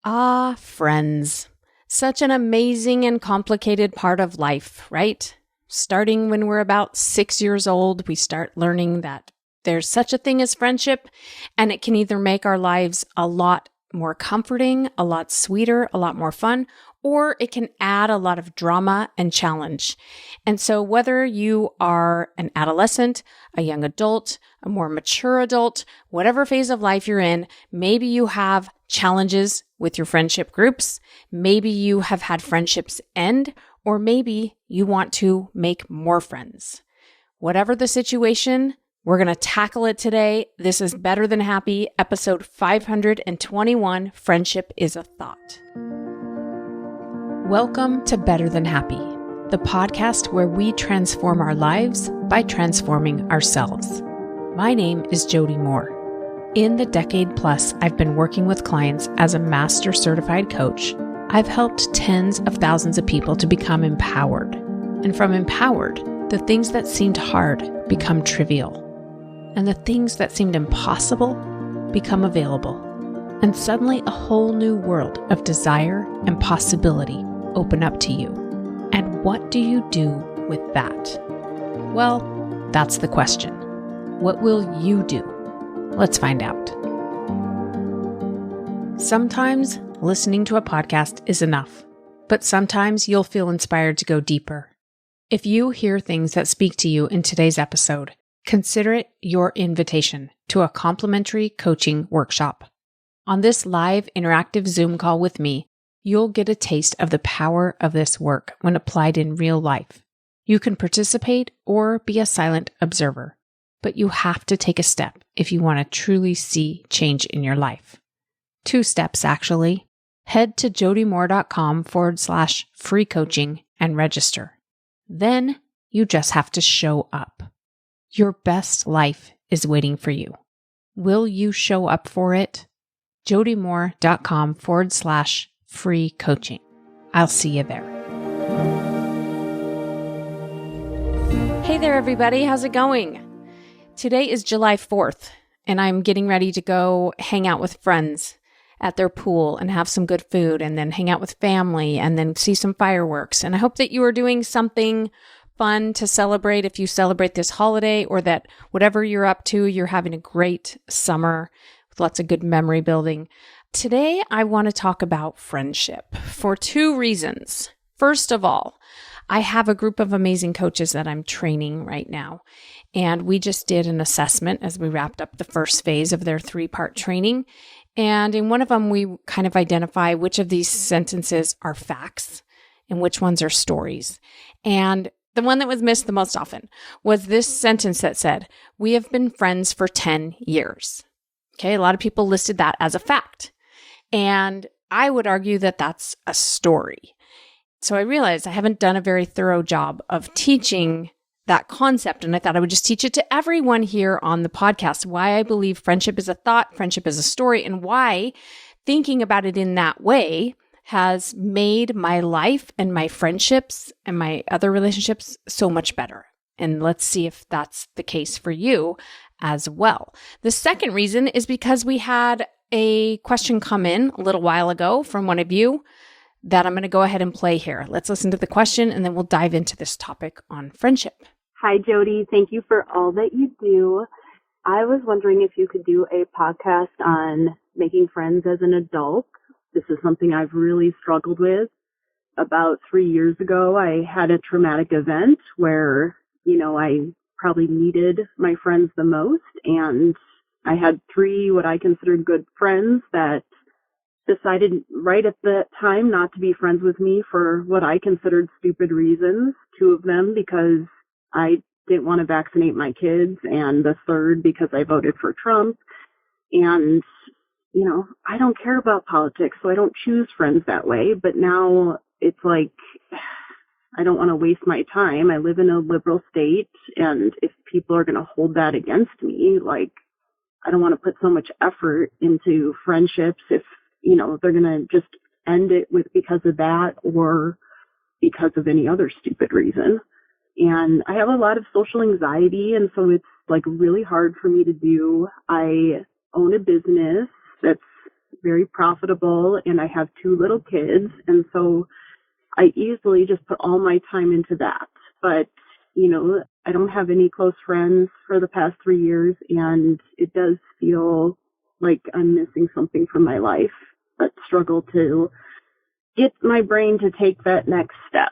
Ah, friends. Such an amazing and complicated part of life, right? Starting when we're about 6 years old, we start learning that there's such a thing as friendship, and it can either make our lives a lot more comforting, a lot sweeter, a lot more fun, or it can add a lot of drama and challenge. And so whether you are an adolescent, a young adult, a more mature adult, whatever phase of life you're in, maybe you have challenges with your friendship groups, maybe you have had friendships end, or maybe you want to make more friends. Whatever the situation, we're going to tackle it today. This is Better Than Happy, episode 521, Friendship is a Thought. Welcome to Better Than Happy, the podcast where we transform our lives by transforming ourselves. My name is Jody Moore. In the decade plus I've been working with clients as a master certified coach, I've helped tens of thousands of people to become empowered. And from empowered, the things that seemed hard become trivial. And the things that seemed impossible become available. And suddenly a whole new world of desire and possibility open up to you. And what do you do with that? Well, that's the question. What will you do? Let's find out. Sometimes listening to a podcast is enough, but sometimes you'll feel inspired to go deeper. If you hear things that speak to you in today's episode, consider it your invitation to a complimentary coaching workshop. On this live interactive Zoom call with me, you'll get a taste of the power of this work when applied in real life. You can participate or be a silent observer, but you have to take a step if you want to truly see change in your life. 2 steps, actually. Head to jodymoore.com/free coaching and register. Then you just have to show up. Your best life is waiting for you. Will you show up for it? jodymoore.com/free coaching. I'll see you there. Hey there, everybody. How's it going? Today is July 4th, and I'm getting ready to go hang out with friends at their pool and have some good food, and then hang out with family, and then see some fireworks. And I hope that you are doing something fun to celebrate if you celebrate this holiday, or that whatever you're up to, you're having a great summer with lots of good memory building. Today, I want to talk about friendship for 2 reasons. First of all, I have a group of amazing coaches that I'm training right now. And we just did an assessment as we wrapped up the first phase of their 3-part training. And in one of them, we kind of identify which of these sentences are facts and which ones are stories. And the one that was missed the most often was this sentence that said, "We have been friends for 10 years. Okay, a lot of people listed that as a fact. And I would argue that that's a story. So I realized I haven't done a very thorough job of teaching that concept. And I thought I would just teach it to everyone here on the podcast, why I believe friendship is a thought, friendship is a story, and why thinking about it in that way has made my life and my friendships and my other relationships so much better. And let's see if that's the case for you as well. The second reason is because we had a question come in a little while ago from one of you that I'm going to go ahead and play here. Let's listen to the question, and then we'll dive into this topic on friendship. Hi, Jody. Thank you for all that you do. I was wondering if you could do a podcast on making friends as an adult. This is something I've really struggled with. About 3 years ago, I had a traumatic event where, I probably needed my friends the most. And I had 3 what I considered good friends that decided right at the time not to be friends with me for what I considered stupid reasons. 2 of them because I didn't want to vaccinate my kids, and the third because I voted for Trump. And, I don't care about politics, so I don't choose friends that way. But now it's like, I don't want to waste my time. I live in a liberal state, and if people are going to hold that against me, I don't want to put so much effort into friendships if, they're going to just end it with because of that or because of any other stupid reason. And I have a lot of social anxiety, and so it's really hard for me to do. I own a business that's very profitable, and I have 2 little kids. And so I easily just put all my time into that. But, I don't have any close friends for the past 3 years, and it does feel like I'm missing something from my life, but struggle to get my brain to take that next step.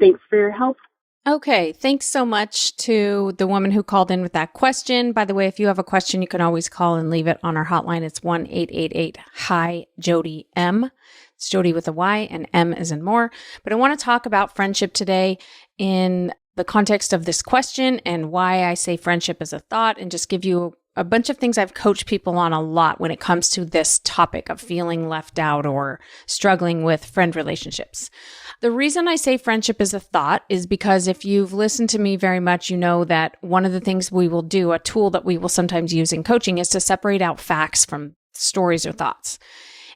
Thanks for your help. Okay, thanks so much to the woman who called in with that question. By the way, if you have a question, you can always call and leave it on our hotline. It's 1-888-HI-JODY-M. It's Jody with a Y and M as in more. But I want to talk about friendship today in the context of this question and why I say friendship is a thought, and just give you a bunch of things I've coached people on a lot when it comes to this topic of feeling left out or struggling with friend relationships. The reason I say friendship is a thought is because if you've listened to me very much, you know that one of the things we will do, a tool that we will sometimes use in coaching, is to separate out facts from stories or thoughts.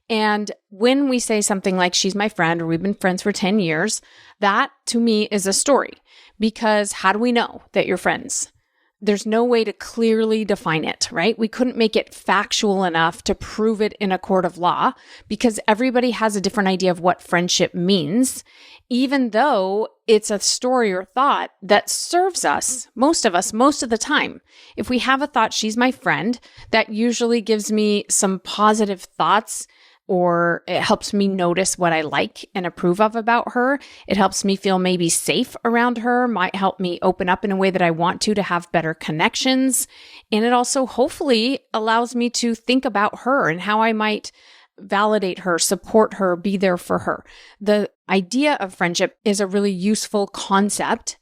And when we say something like, she's my friend, or we've been friends for 10 years, that to me is a story. Because how do we know that you're friends? There's no way to clearly define it, right? We couldn't make it factual enough to prove it in a court of law, because everybody has a different idea of what friendship means, even though it's a story or thought that serves us, most of the time. If we have a thought, she's my friend, that usually gives me some positive thoughts, or it helps me notice what I like and approve of about her. It helps me feel maybe safe around her, might help me open up in a way that I want to have better connections. And it also hopefully allows me to think about her and how I might validate her, support her, be there for her. The idea of friendship is a really useful concept,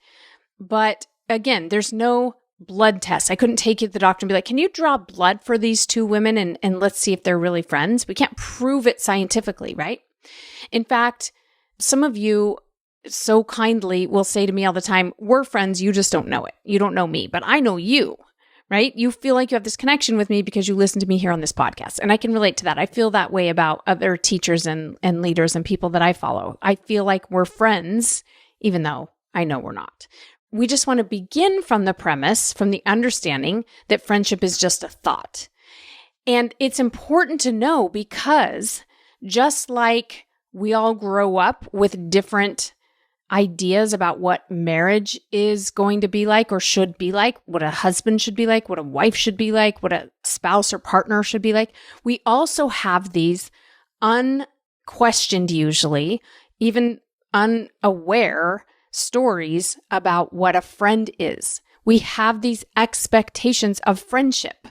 but again, there's no blood test. I couldn't take you to the doctor and be like, can you draw blood for these 2 women and let's see if they're really friends? We can't prove it scientifically, right? In fact, some of you so kindly will say to me all the time, we're friends, you just don't know it. You don't know me, but I know you, right? You feel like you have this connection with me because you listen to me here on this podcast. And I can relate to that. I feel that way about other teachers and leaders and people that I follow. I feel like we're friends, even though I know we're not. We just want to begin from the premise, from the understanding that friendship is just a thought. And it's important to know because just like we all grow up with different ideas about what marriage is going to be like or should be like, what a husband should be like, what a wife should be like, what a spouse or partner should be like, we also have these unquestioned, usually, even unaware stories about what a friend is. We have these expectations of friendship.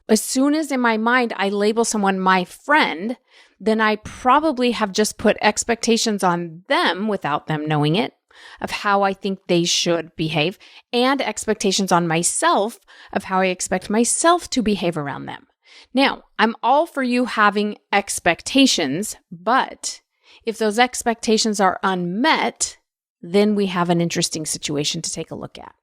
As soon as in my mind I label someone my friend, then I probably have just put expectations on them without them knowing it, of how I think they should behave, and expectations on myself of how I expect myself to behave around them. Now, I'm all for you having expectations, but if those expectations are unmet, then we have an interesting situation to take a look at,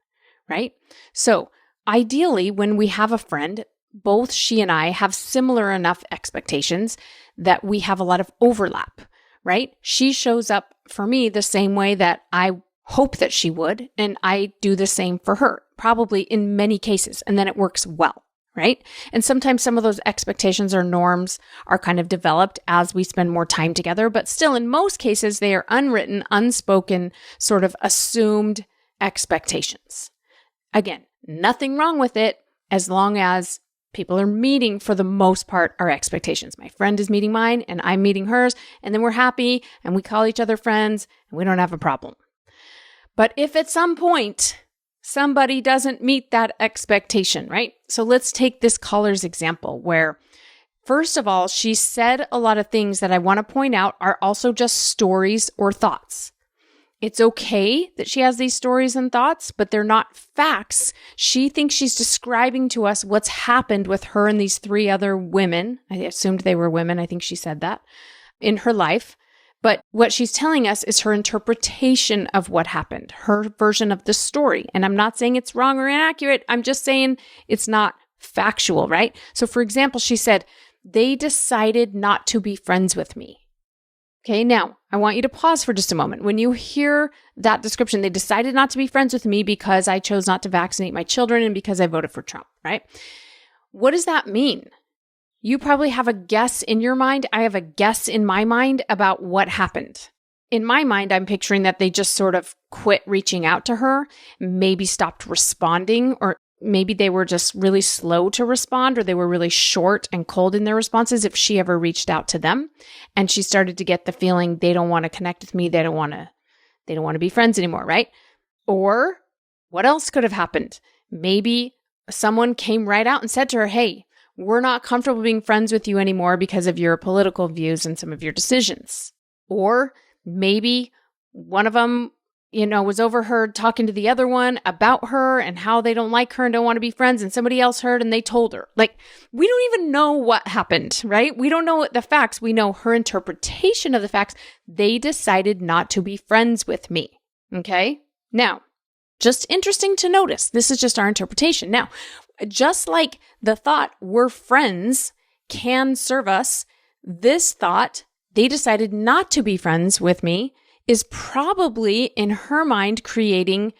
right? So ideally, when we have a friend, both she and I have similar enough expectations that we have a lot of overlap, right? She shows up for me the same way that I hope that she would, and I do the same for her, probably in many cases, and then it works well, right? And sometimes some of those expectations or norms are kind of developed as we spend more time together, but still in most cases, they are unwritten, unspoken, sort of assumed expectations. Again, nothing wrong with it as long as people are meeting, for the most part, our expectations. My friend is meeting mine and I'm meeting hers, and then we're happy and we call each other friends and we don't have a problem. But if at some point somebody doesn't meet that expectation, right? So let's take this caller's example where, first of all, she said a lot of things that I want to point out are also just stories or thoughts. It's okay that she has these stories and thoughts, but they're not facts. She thinks she's describing to us what's happened with her and these 3 other women. I assumed they were women. I think she said that in her life. But what she's telling us is her interpretation of what happened, her version of the story. And I'm not saying it's wrong or inaccurate. I'm just saying it's not factual, right? So for example, she said, they decided not to be friends with me. Okay, now I want you to pause for just a moment. When you hear that description, they decided not to be friends with me because I chose not to vaccinate my children and because I voted for Trump, right? What does that mean? You probably have a guess in your mind. I have a guess in my mind about what happened. In my mind, I'm picturing that they just sort of quit reaching out to her, maybe stopped responding, or maybe they were just really slow to respond, or they were really short and cold in their responses if she ever reached out to them. And she started to get the feeling they don't want to connect with me. They don't want to be friends anymore, right? Or what else could have happened? Maybe someone came right out and said to her, hey, we're not comfortable being friends with you anymore because of your political views and some of your decisions. Or maybe one of them, was overheard talking to the other one about her and how they don't like her and don't want to be friends, and somebody else heard and they told her. Like, we don't even know what happened, right? We don't know the facts. We know her interpretation of the facts. They decided not to be friends with me. Okay? Now, just interesting to notice. This is just our interpretation. Now, just like the thought, we're friends, can serve us, this thought, they decided not to be friends with me, is probably in her mind creating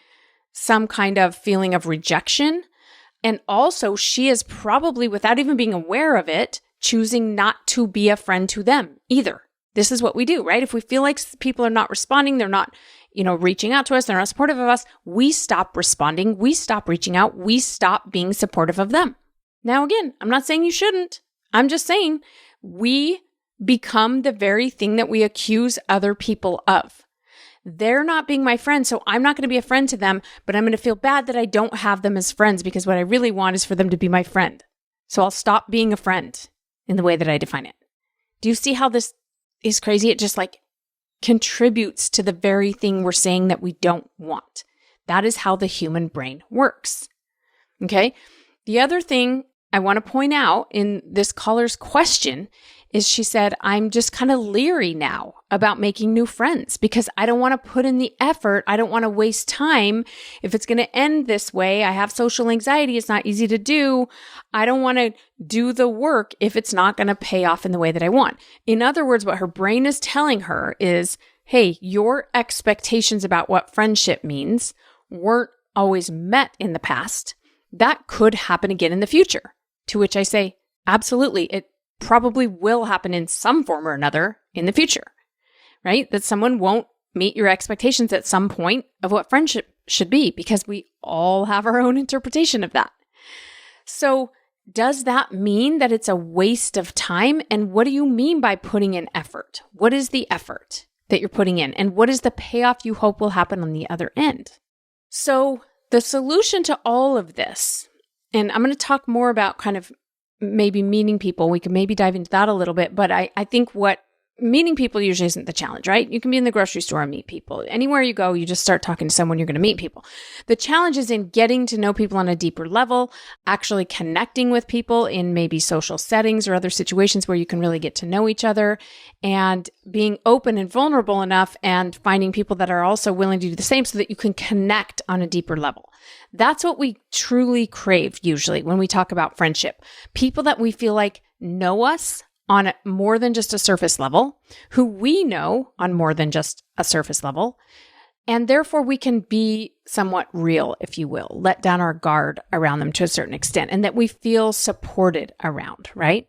some kind of feeling of rejection. And also, she is probably, without even being aware of it, choosing not to be a friend to them either. This is what we do, right? If we feel like people are not responding, they're not, reaching out to us, they're not supportive of us, we stop responding, we stop reaching out, we stop being supportive of them. Now, again, I'm not saying you shouldn't. I'm just saying we become the very thing that we accuse other people of. They're not being my friend, so I'm not going to be a friend to them, but I'm going to feel bad that I don't have them as friends because what I really want is for them to be my friend. So I'll stop being a friend in the way that I define it. Do you see how this is crazy? It just contributes to the very thing we're saying that we don't want. That is how the human brain works. Okay? The other thing I want to point out in this caller's question is she said, I'm just kind of leery now about making new friends because I don't want to put in the effort. I don't want to waste time. If it's going to end this way, I have social anxiety. It's not easy to do. I don't want to do the work if it's not going to pay off in the way that I want. In other words, what her brain is telling her is, hey, your expectations about what friendship means weren't always met in the past. That could happen again in the future. To which I say, absolutely. It probably will happen in some form or another in the future, right? That someone won't meet your expectations at some point of what friendship should be because we all have our own interpretation of that. So does that mean that it's a waste of time? And what do you mean by putting in effort? What is the effort that you're putting in? And what is the payoff you hope will happen on the other end? So the solution to all of this, and I'm going to talk more about kind of maybe meeting people. We can maybe dive into that a little bit, but I think what meeting people usually isn't the challenge, right? You can be in the grocery store and meet people. Anywhere you go, you just start talking to someone, you're going to meet people. The challenge is in getting to know people on a deeper level, actually connecting with people in maybe social settings or other situations where you can really get to know each other, and being open and vulnerable enough and finding people that are also willing to do the same so that you can connect on a deeper level. That's what we truly crave usually when we talk about friendship. People that we feel like know us on more than just a surface level, who we know on more than just a surface level, and therefore we can be somewhat real, if you will, let down our guard around them to a certain extent, and that we feel supported around, right?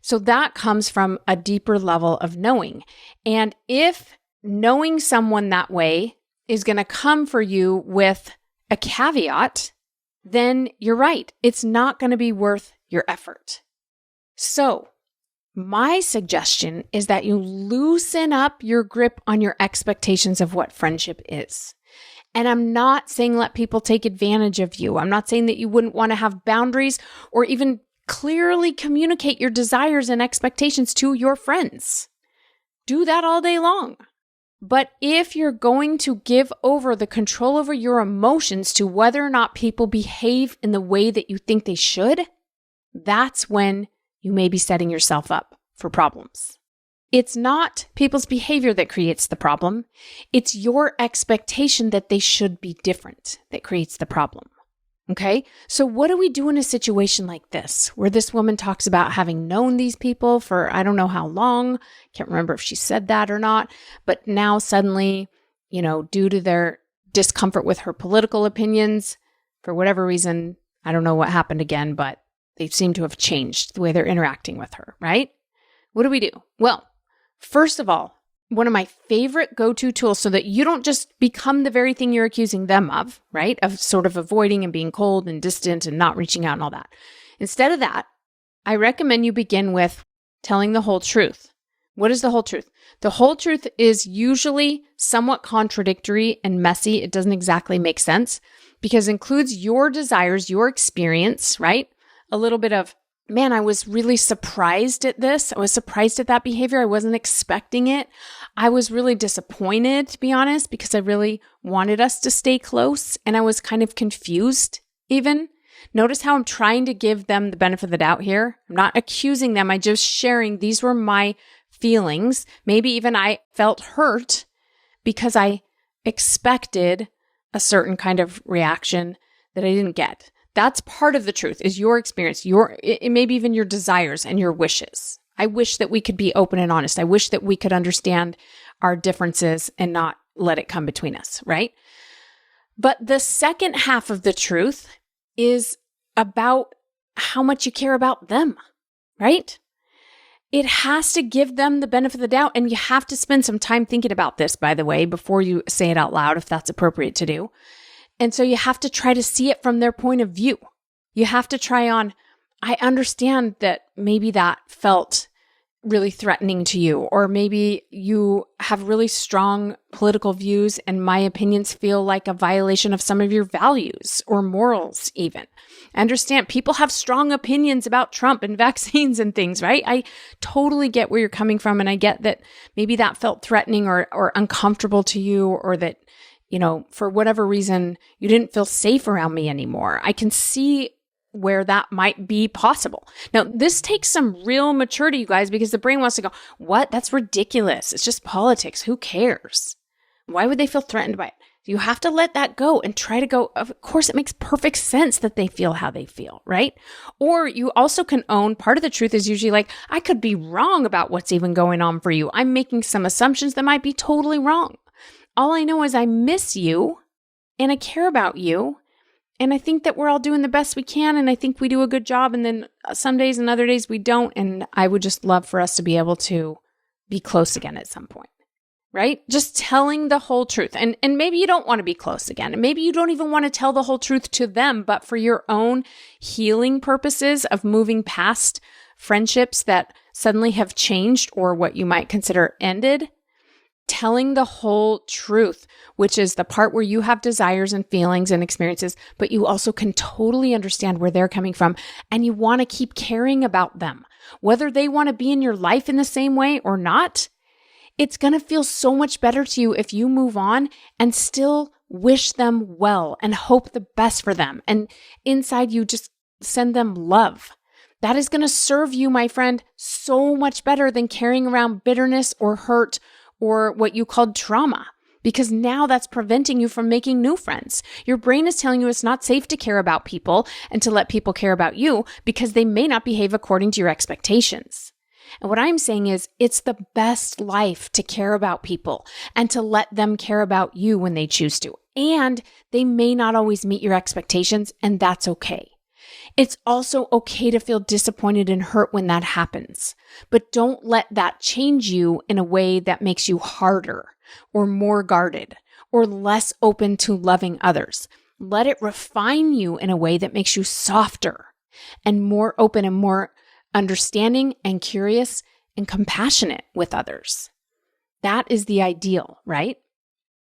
So that comes from a deeper level of knowing. And if knowing someone that way is going to come for you with a caveat, then you're right. It's not going to be worth your effort. So my suggestion is that you loosen up your grip on your expectations of what friendship is. And I'm not saying let people take advantage of you. I'm not saying that you wouldn't want to have boundaries or even clearly communicate your desires and expectations to your friends. Do that all day long. But if you're going to give over the control over your emotions to whether or not people behave in the way that you think they should, that's when you may be setting yourself up for problems. It's not people's behavior that creates the problem. It's your expectation that they should be different that creates the problem. Okay? So what do we do in a situation like this, where this woman talks about having known these people for I don't know how long? Can't remember if she said that or not. But now suddenly, due to their discomfort with her political opinions, for whatever reason, I don't know what happened again, but They seem to have changed the way they're interacting with her, right? What do we do? Well, first of all, one of my favorite go-to tools so that you don't just become the very thing you're accusing them of, right? Of sort of avoiding and being cold and distant and not reaching out and all that. Instead of that, I recommend you begin with telling the whole truth. What is the whole truth? The whole truth is usually somewhat contradictory and messy. It doesn't exactly make sense because it includes your desires, your experience, right? A little bit of, man, I was really surprised at this. I was surprised at that behavior. I wasn't expecting it. I was really disappointed, to be honest, because I really wanted us to stay close and I was kind of confused even. Notice how I'm trying to give them the benefit of the doubt here. I'm not accusing them. I'm just sharing these were my feelings. Maybe even I felt hurt because I expected a certain kind of reaction that I didn't get. That's part of the truth, is your experience, maybe even your desires and your wishes. I wish that we could be open and honest. I wish that we could understand our differences and not let it come between us, right? But the second half of the truth is about how much you care about them, right? It has to give them the benefit of the doubt, and you have to spend some time thinking about this, by the way, before you say it out loud, if that's appropriate to do. And so you have to try to see it from their point of view. You have to try on, I understand that maybe that felt really threatening to you, or maybe you have really strong political views and my opinions feel like a violation of some of your values or morals even. I understand people have strong opinions about Trump and vaccines and things, right? I totally get where you're coming from, and I get that maybe that felt threatening or uncomfortable to you, or that, you know, for whatever reason, you didn't feel safe around me anymore. I can see where that might be possible. Now, this takes some real maturity, you guys, because the brain wants to go, what? That's ridiculous. It's just politics. Who cares? Why would they feel threatened by it? You have to let that go and try to go, of course, it makes perfect sense that they feel how they feel, right? Or you also can own, part of the truth is usually like, I could be wrong about what's even going on for you. I'm making some assumptions that might be totally wrong. All I know is I miss you and I care about you. And I think that we're all doing the best we can. And I think we do a good job. And then some days and other days we don't. And I would just love for us to be able to be close again at some point, right? Just telling the whole truth. And maybe you don't want to be close again. And maybe you don't even want to tell the whole truth to them, but for your own healing purposes of moving past friendships that suddenly have changed or what you might consider ended, telling the whole truth, which is the part where you have desires and feelings and experiences, but you also can totally understand where they're coming from and you want to keep caring about them. Whether they want to be in your life in the same way or not, it's going to feel so much better to you if you move on and still wish them well and hope the best for them. And inside you just send them love. That is going to serve you, my friend, so much better than carrying around bitterness or hurt or what you called trauma, because now that's preventing you from making new friends. Your brain is telling you it's not safe to care about people and to let people care about you because they may not behave according to your expectations. And what I'm saying is it's the best life to care about people and to let them care about you when they choose to. And they may not always meet your expectations, and that's okay. It's also okay to feel disappointed and hurt when that happens, but don't let that change you in a way that makes you harder or more guarded or less open to loving others. Let it refine you in a way that makes you softer and more open and more understanding and curious and compassionate with others. That is the ideal, right?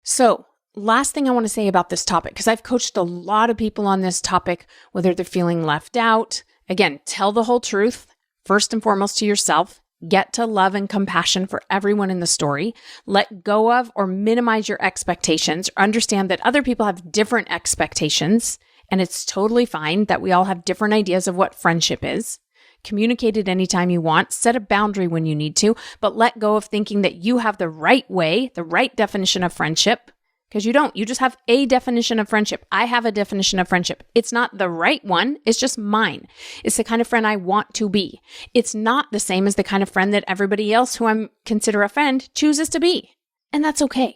So, last thing I want to say about this topic, because I've coached a lot of people on this topic, whether they're feeling left out. Again, tell the whole truth, first and foremost to yourself. Get to love and compassion for everyone in the story. Let go of or minimize your expectations. Understand that other people have different expectations, and it's totally fine that we all have different ideas of what friendship is. Communicate it anytime you want. Set a boundary when you need to, but let go of thinking that you have the right way, the right definition of friendship. Because you don't. You just have a definition of friendship. I have a definition of friendship. It's not the right one. It's just mine. It's the kind of friend I want to be. It's not the same as the kind of friend that everybody else who I consider a friend chooses to be. And that's okay.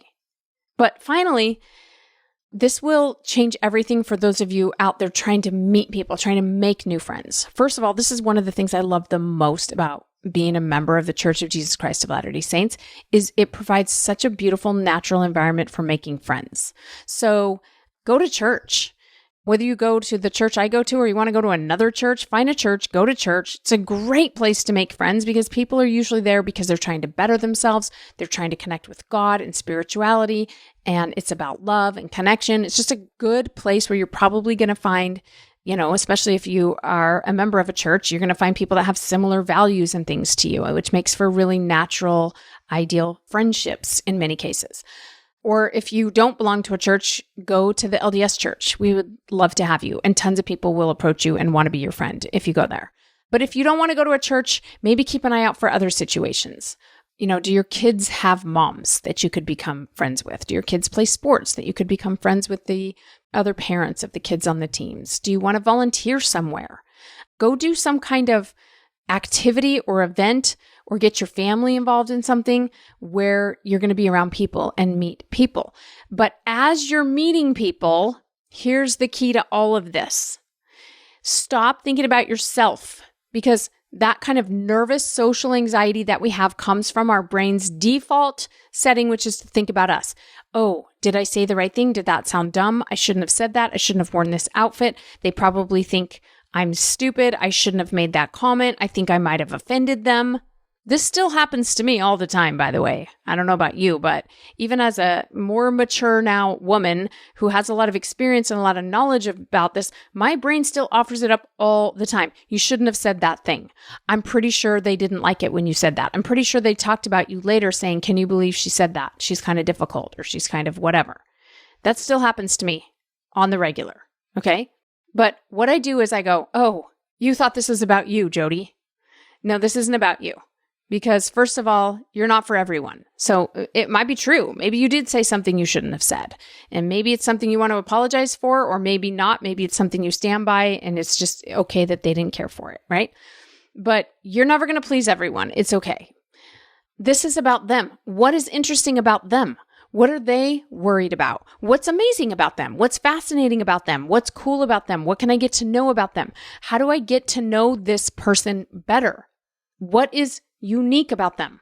But finally, This will change everything for those of you out there trying to meet people, trying to make new friends. First of all, this is one of the things I love the most about being a member of the Church of Jesus Christ of Latter-day Saints is it provides such a beautiful, natural environment for making friends. So go to church. Whether you go to the church I go to or you want to go to another church, find a church, go to church. It's a great place to make friends because people are usually there because they're trying to better themselves. They're trying to connect with God and spirituality, and it's about love and connection. It's just a good place where you're probably going to find, especially if you are a member of a church, you're going to find people that have similar values and things to you, which makes for really natural, ideal friendships in many cases. Or if you don't belong to a church, go to the LDS church. We would love to have you. And tons of people will approach you and want to be your friend if you go there. But if you don't want to go to a church, maybe keep an eye out for other situations. Do your kids have moms that you could become friends with? Do your kids play sports that you could become friends with the other parents of the kids on the teams? Do you want to volunteer somewhere? Go do some kind of activity or event or get your family involved in something where you're going to be around people and meet people. But as you're meeting people, here's the key to all of this. Stop thinking about yourself because that kind of nervous social anxiety that we have comes from our brain's default setting, which is to think about us. Oh, did I say the right thing? Did that sound dumb? I shouldn't have said that. I shouldn't have worn this outfit. They probably think I'm stupid. I shouldn't have made that comment. I think I might have offended them. This still happens to me all the time, by the way. I don't know about you, but even as a more mature now woman who has a lot of experience and a lot of knowledge about this, my brain still offers it up all the time. You shouldn't have said that thing. I'm pretty sure they didn't like it when you said that. I'm pretty sure they talked about you later saying, can you believe she said that? She's kind of difficult or she's kind of whatever. That still happens to me on the regular, okay? But what I do is I go, oh, you thought this was about you, Jody. No, this isn't about you. Because first of all, you're not for everyone. So it might be true. Maybe you did say something you shouldn't have said. And maybe it's something you want to apologize for, or maybe not. Maybe it's something you stand by and it's just okay that they didn't care for it, right? But you're never going to please everyone. It's okay. This is about them. What is interesting about them? What are they worried about? What's amazing about them? What's fascinating about them? What's cool about them? What can I get to know about them? How do I get to know this person better? What is unique about them?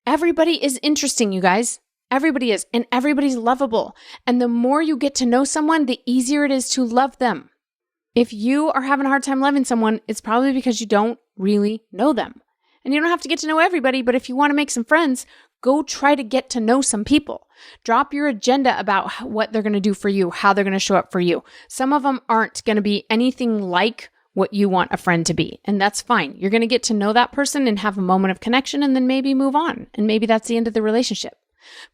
Everybody is interesting, you guys. Everybody is, and everybody's lovable. And the more you get to know someone, the easier it is to love them. If you are having a hard time loving someone, it's probably because you don't really know them. And you don't have to get to know everybody, but if you want to make some friends, go try to get to know some people. Drop your agenda about what they're going to do for you, how they're going to show up for you. Some of them aren't going to be anything like what you want a friend to be. And that's fine. You're going to get to know that person and have a moment of connection and then maybe move on. And maybe that's the end of the relationship.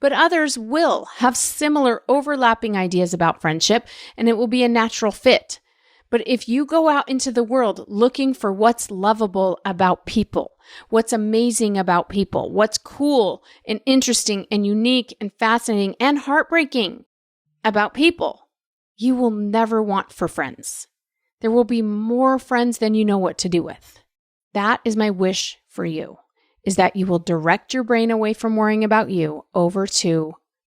But others will have similar overlapping ideas about friendship and it will be a natural fit. But if you go out into the world looking for what's lovable about people, what's amazing about people, what's cool and interesting and unique and fascinating and heartbreaking about people, you will never want for friends. There will be more friends than you know what to do with. That is my wish for you, is that you will direct your brain away from worrying about you over to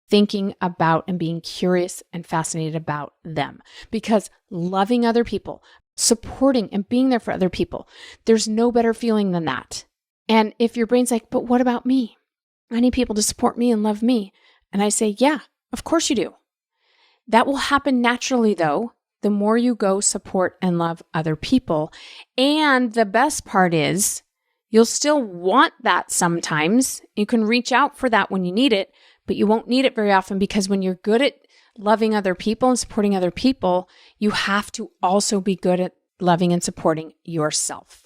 thinking about and being curious and fascinated about them. Because loving other people, supporting and being there for other people, there's no better feeling than that. And if your brain's like, but what about me? I need people to support me and love me. And I say, yeah, of course you do. That will happen naturally though, the more you go support and love other people. And the best part is you'll still want that sometimes. You can reach out for that when you need it, but you won't need it very often because when you're good at loving other people and supporting other people, you have to also be good at loving and supporting yourself.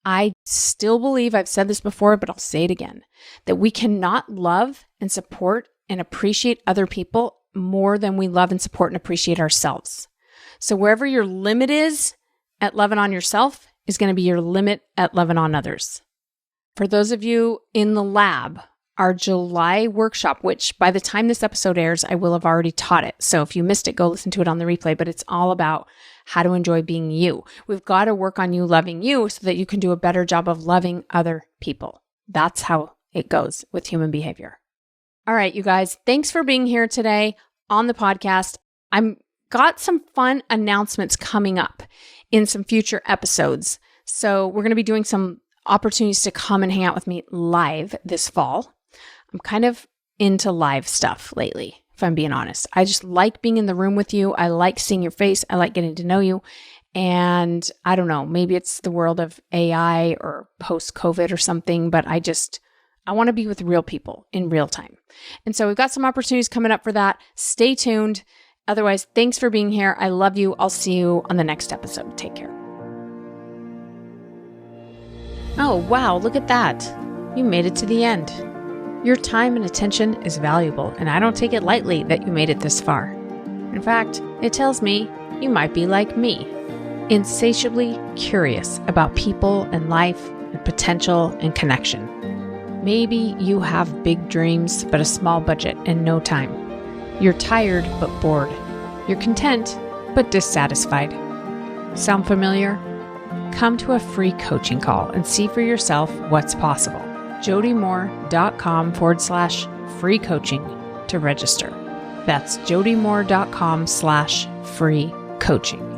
I still believe, I've said this before, but I'll say it again, that we cannot love and support and appreciate other people more than we love and support and appreciate ourselves. So wherever your limit is at loving on yourself is going to be your limit at loving on others. For those of you in the lab, our July workshop, which by the time this episode airs, I will have already taught it. So if you missed it, go listen to it on the replay, but it's all about how to enjoy being you. We've got to work on you loving you so that you can do a better job of loving other people. That's how it goes with human behavior. All right, you guys, thanks for being here today on the podcast. I'm got some fun announcements coming up in some future episodes. So we're going to be doing some opportunities to come and hang out with me live this fall. I'm kind of into live stuff lately, if I'm being honest. I just like being in the room with you. I like seeing your face. I like getting to know you. And I don't know, maybe it's the world of AI or post-COVID or something, but I want to be with real people in real time. And so we've got some opportunities coming up for that. Stay tuned. Otherwise, thanks for being here. I love you. I'll see you on the next episode. Take care. Oh, wow, look at that. You made it to the end. Your time and attention is valuable, and I don't take it lightly that you made it this far. In fact, it tells me you might be like me, insatiably curious about people and life and potential and connection. Maybe you have big dreams, but a small budget and no time. You're tired, but bored. You're content, but dissatisfied. Sound familiar? Come to a free coaching call and see for yourself what's possible. jodymoore.com/free coaching to register. That's jodymoore.com/free coaching.